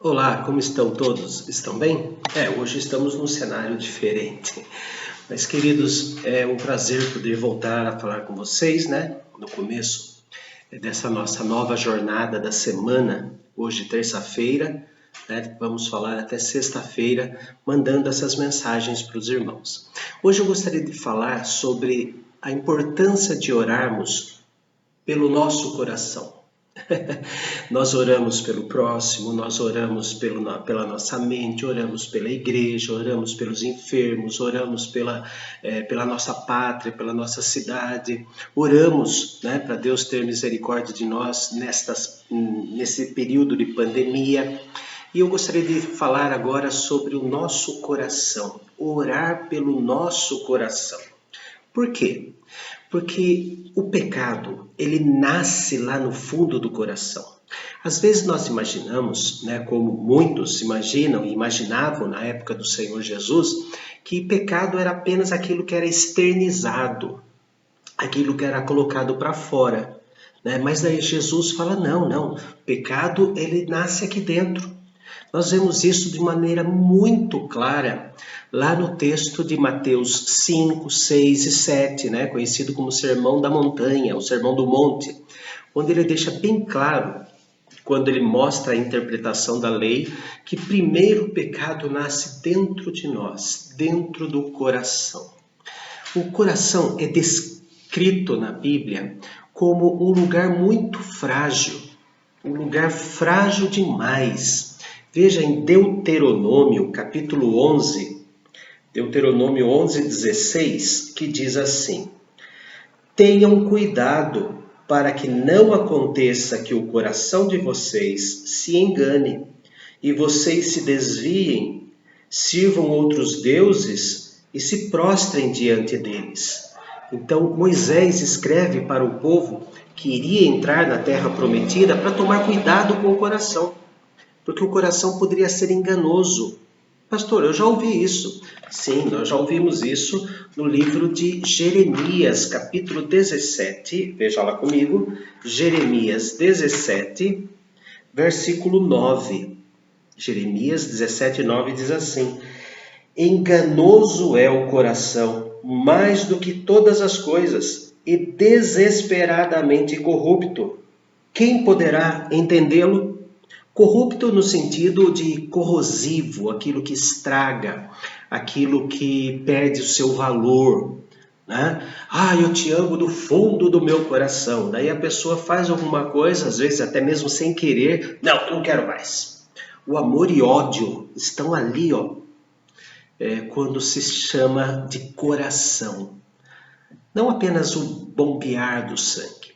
Olá, como estão todos? Estão bem? Hoje estamos num cenário diferente. Mas, queridos, é um prazer poder voltar a falar com vocês, né? No começo dessa nossa nova jornada da semana, hoje, terça-feira, né? Vamos falar até sexta-feira, mandando essas mensagens para os irmãos. Hoje eu gostaria de falar sobre a importância de orarmos pelo nosso coração. Nós oramos pelo próximo, nós oramos pela nossa mente, oramos pela igreja, oramos pelos enfermos, oramos pela nossa pátria, pela nossa cidade. Oramos, né, para Deus ter misericórdia de nós nesse período de pandemia. E eu gostaria de falar agora sobre o nosso coração, orar pelo nosso coração. Por quê? Porque o pecado, ele nasce lá no fundo do coração. Às vezes nós imaginamos, né, como muitos imaginam e imaginavam na época do Senhor Jesus, que pecado era apenas aquilo que era externizado, aquilo que era colocado para fora. Né? Mas daí Jesus fala, não, pecado ele nasce aqui dentro. Nós vemos isso de maneira muito clara lá no texto de Mateus 5, 6 e 7, né? Conhecido como Sermão da Montanha, o Sermão do Monte, onde ele deixa bem claro, quando ele mostra a interpretação da lei, que primeiro o pecado nasce dentro de nós, dentro do coração. O coração é descrito na Bíblia como um lugar muito frágil, um lugar frágil demais. Veja em Deuteronômio, capítulo 11, Deuteronômio 11:16, que diz assim: Tenham cuidado para que não aconteça que o coração de vocês se engane e vocês se desviem, sirvam outros deuses e se prostrem diante deles. Então Moisés escreve para o povo que iria entrar na terra prometida para tomar cuidado com o coração, porque o coração poderia ser enganoso. Pastor, eu já ouvi isso. Sim, nós já ouvimos isso no livro de Jeremias, capítulo 17. Veja lá comigo. Jeremias 17, versículo 9. Jeremias 17, 9 diz assim: Enganoso é o coração, mais do que todas as coisas, e desesperadamente corrupto. Quem poderá entendê-lo? Corrupto no sentido de corrosivo, aquilo que estraga, aquilo que perde o seu valor. Né? Eu te amo do fundo do meu coração. Daí a pessoa faz alguma coisa, às vezes até mesmo sem querer. Não, eu não quero mais. O amor e ódio estão ali, quando se chama de coração. Não apenas o bombear do sangue,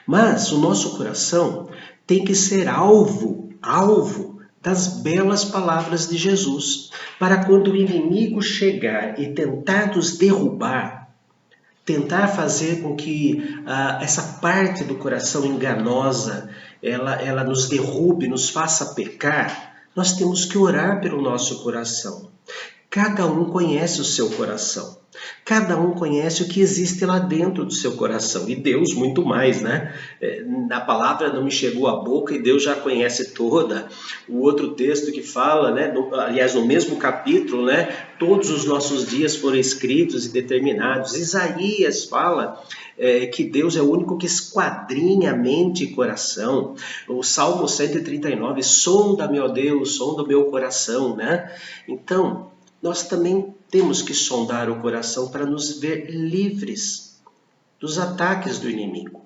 mas o nosso coração tem que ser alvo das belas palavras de Jesus, para quando o inimigo chegar e tentar nos derrubar, tentar fazer com que essa parte do coração enganosa, ela nos derrube, nos faça pecar, nós temos que orar pelo nosso coração. Cada um conhece o seu coração. Cada um conhece o que existe lá dentro do seu coração. E Deus muito mais, né? Na palavra não me chegou à boca e Deus já conhece toda. O outro texto que fala, né? Aliás, no mesmo capítulo, né? Todos os nossos dias foram escritos e determinados. Isaías fala que Deus é o único que esquadrinha mente e coração. O Salmo 139, sonda-me, ó Deus, sonda o meu coração, né? Então, nós também temos que sondar o coração para nos ver livres dos ataques do inimigo.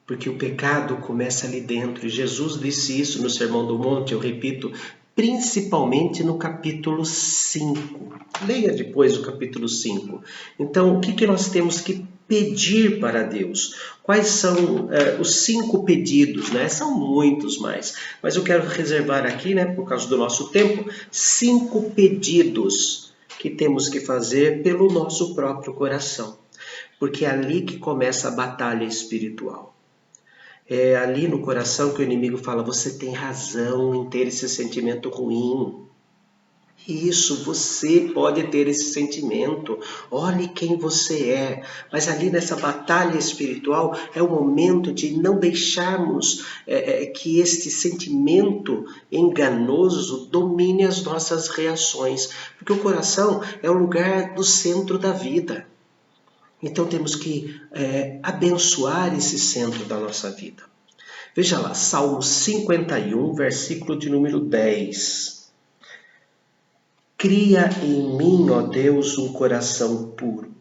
Porque o pecado começa ali dentro. E Jesus disse isso no Sermão do Monte, eu repito, principalmente no capítulo 5. Leia depois o capítulo 5. Então, o que nós temos que pedir para Deus? Quais são os 5 pedidos? Né? São muitos mais, mas eu quero reservar aqui, né, por causa do nosso tempo, 5 pedidos que temos que fazer pelo nosso próprio coração. Porque é ali que começa a batalha espiritual. É ali no coração que o inimigo fala, você tem razão em ter esse sentimento ruim. Isso, você pode ter esse sentimento. Olhe quem você é. Mas ali nessa batalha espiritual é o momento de não deixarmos que este sentimento enganoso domine as nossas reações. Porque o coração é o lugar do centro da vida. Então temos que abençoar esse centro da nossa vida. Veja lá, Salmo 51, versículo de número 10. Cria em mim, ó Deus, um coração puro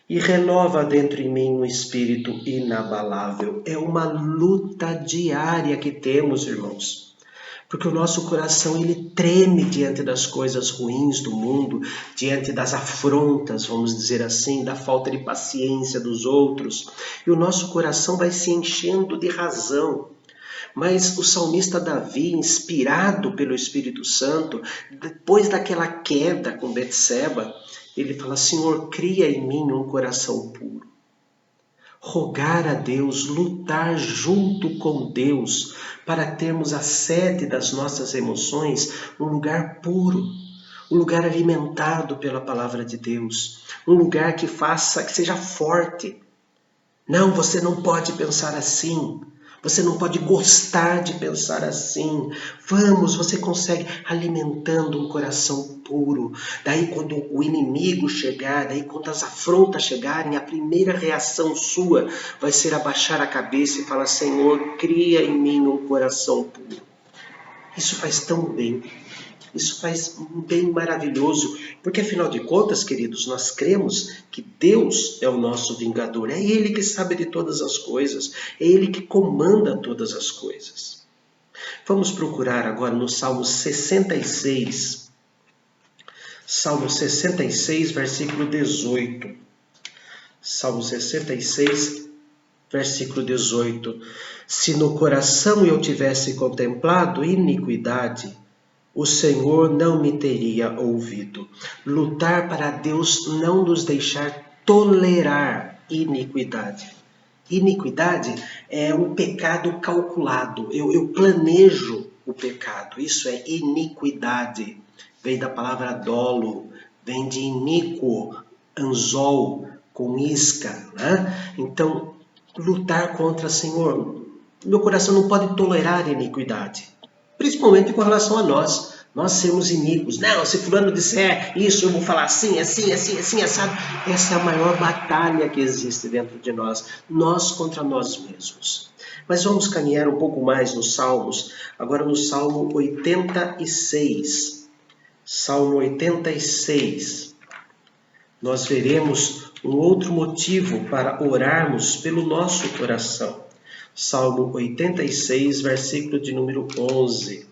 e renova dentro em mim um espírito inabalável. É uma luta diária que temos, irmãos. Porque o nosso coração ele treme diante das coisas ruins do mundo, diante das afrontas, vamos dizer assim, da falta de paciência dos outros. E o nosso coração vai se enchendo de razão. Mas o salmista Davi, inspirado pelo Espírito Santo, depois daquela queda com Betseba, ele fala: Senhor, cria em mim um coração puro. Rogar a Deus, lutar junto com Deus, para termos a sede das nossas emoções, um lugar puro, um lugar alimentado pela palavra de Deus, um lugar que seja forte. Não, você não pode pensar assim. Você não pode gostar de pensar assim. Vamos, você consegue alimentando um coração puro. Daí quando o inimigo chegar, daí quando as afrontas chegarem, a primeira reação sua vai ser abaixar a cabeça e falar: Senhor, cria em mim um coração puro. Isso faz tão bem. Isso faz um bem maravilhoso, porque afinal de contas, queridos, nós cremos que Deus é o nosso vingador, é Ele que sabe de todas as coisas, é Ele que comanda todas as coisas. Vamos procurar agora no Salmo 66, Salmo 66, versículo 18. Salmo 66, versículo 18. Se no coração eu tivesse contemplado iniquidade, o Senhor não me teria ouvido. Lutar para Deus não nos deixar tolerar iniquidade. Iniquidade é um pecado calculado. Eu planejo o pecado. Isso é iniquidade. Vem da palavra dolo, vem de iníquo, anzol, com isca. Né? Então, lutar contra o Senhor. Meu coração não pode tolerar iniquidade. Principalmente com relação a nós sermos iníquos. Não, se fulano disser isso, eu vou falar assim, assim, assado. Essa é a maior batalha que existe dentro de nós contra nós mesmos. Mas vamos caminhar um pouco mais nos Salmos, agora no Salmo 86. Salmo 86. Nós veremos um outro motivo para orarmos pelo nosso coração. Salmo 86, versículo de número 11.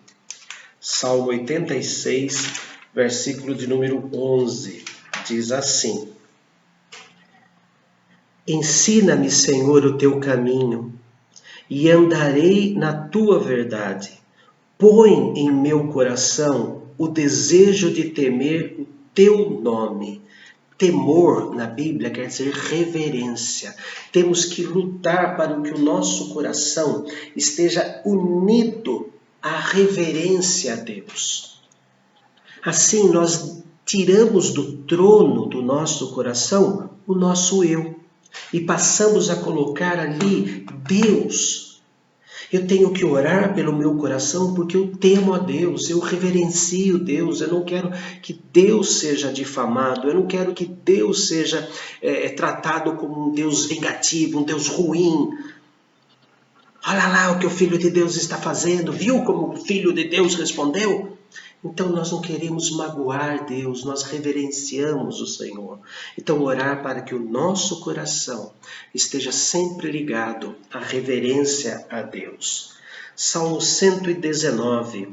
Salmo 86, versículo de número 11. Diz assim: Ensina-me, Senhor, o teu caminho, e andarei na tua verdade. Põe em meu coração o desejo de temer o teu nome. Temor, na Bíblia, quer dizer reverência. Temos que lutar para que o nosso coração esteja unido à reverência a Deus. Assim, nós tiramos do trono do nosso coração o nosso eu e passamos a colocar ali Deus. Eu tenho que orar pelo meu coração porque eu temo a Deus, eu reverencio Deus, eu não quero que Deus seja difamado, eu não quero que Deus seja tratado como um Deus vingativo, um Deus ruim. Olha lá o que o Filho de Deus está fazendo, viu como o Filho de Deus respondeu? Então nós não queremos magoar Deus, nós reverenciamos o Senhor. Então orar para que o nosso coração esteja sempre ligado à reverência a Deus. Salmo 119.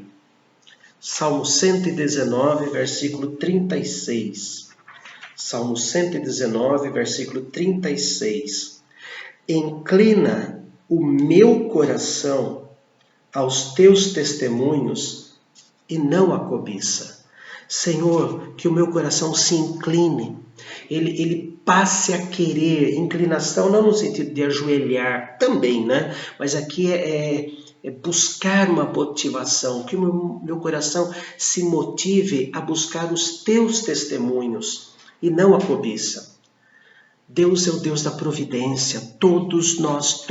Salmo 119, versículo 36. Salmo 119, versículo 36. Inclina o meu coração aos teus testemunhos e não a cobiça. Senhor, que o meu coração se incline, ele passe a querer, inclinação não no sentido de ajoelhar, também, né? Mas aqui buscar uma motivação, que o meu coração se motive a buscar os teus testemunhos e não a cobiça. Deus é o Deus da providência. Todos nós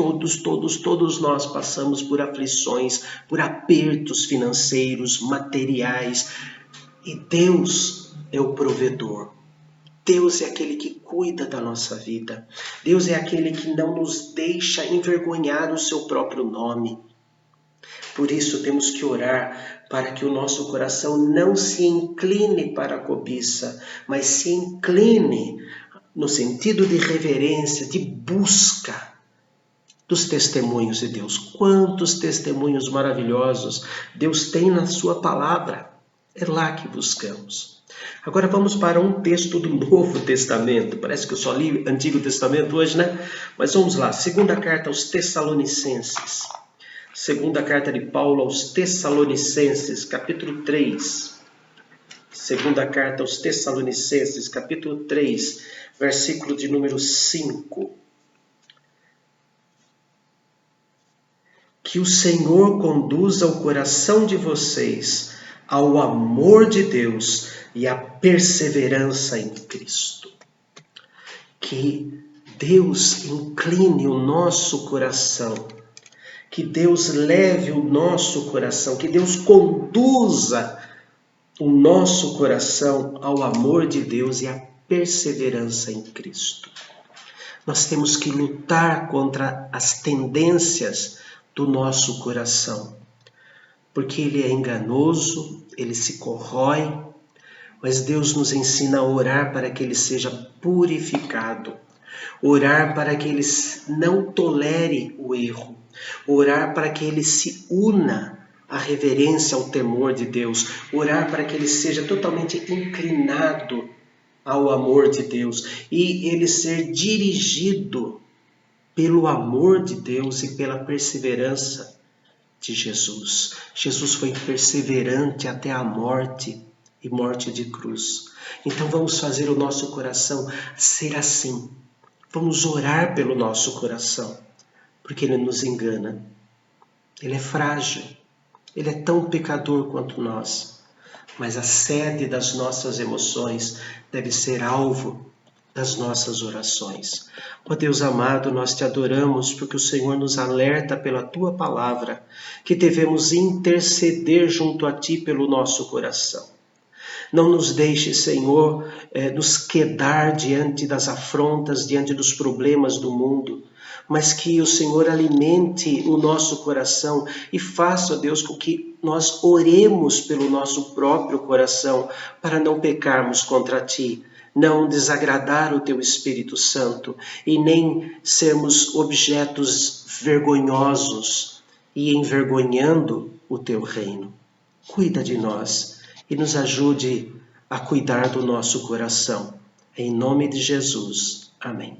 passamos por aflições, por apertos financeiros, materiais. E Deus é o provedor. Deus é aquele que cuida da nossa vida. Deus é aquele que não nos deixa envergonhar o seu próprio nome. Por isso temos que orar para que o nosso coração não se incline para a cobiça, mas se incline no sentido de reverência, de busca dos testemunhos de Deus. Quantos testemunhos maravilhosos Deus tem na sua palavra. É lá que buscamos. Agora vamos para um texto do Novo Testamento. Parece que eu só li Antigo Testamento hoje, né? Mas vamos lá. Segunda carta aos Tessalonicenses. Segunda carta de Paulo aos Tessalonicenses, capítulo 3. Segunda carta aos Tessalonicenses, capítulo 3, versículo de número 5. Que o Senhor conduza o coração de vocês ao amor de Deus e à perseverança em Cristo. Que Deus incline o nosso coração, que Deus leve o nosso coração, que Deus conduza o nosso coração ao amor de Deus e à perseverança em Cristo. Nós temos que lutar contra as tendências do nosso coração, porque ele é enganoso, ele se corrói, mas Deus nos ensina a orar para que ele seja purificado, orar para que ele não tolere o erro, orar para que ele se una à reverência, ao temor de Deus, orar para que ele seja totalmente inclinado ao amor de Deus e ele ser dirigido pelo amor de Deus e pela perseverança de Jesus. Jesus foi perseverante até a morte e morte de cruz. Então vamos fazer o nosso coração ser assim. Vamos orar pelo nosso coração, porque ele nos engana. Ele é frágil, ele é tão pecador quanto nós. Mas a sede das nossas emoções deve ser alvo das nossas orações. Ó Deus amado, nós te adoramos porque o Senhor nos alerta pela tua palavra que devemos interceder junto a ti pelo nosso coração. Não nos deixe, Senhor, nos quedar diante das afrontas, diante dos problemas do mundo, mas que o Senhor alimente o nosso coração e faça, Deus, com que nós oremos pelo nosso próprio coração para não pecarmos contra ti, não desagradar o teu Espírito Santo e nem sermos objetos vergonhosos e envergonhando o teu reino. Cuida de nós e nos ajude a cuidar do nosso coração. Em nome de Jesus. Amém.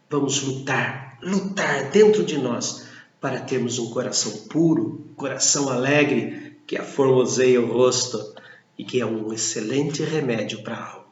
Vamos lutar dentro de nós para termos um coração puro, coração alegre, que aformoseia o rosto e que é um excelente remédio para a alma.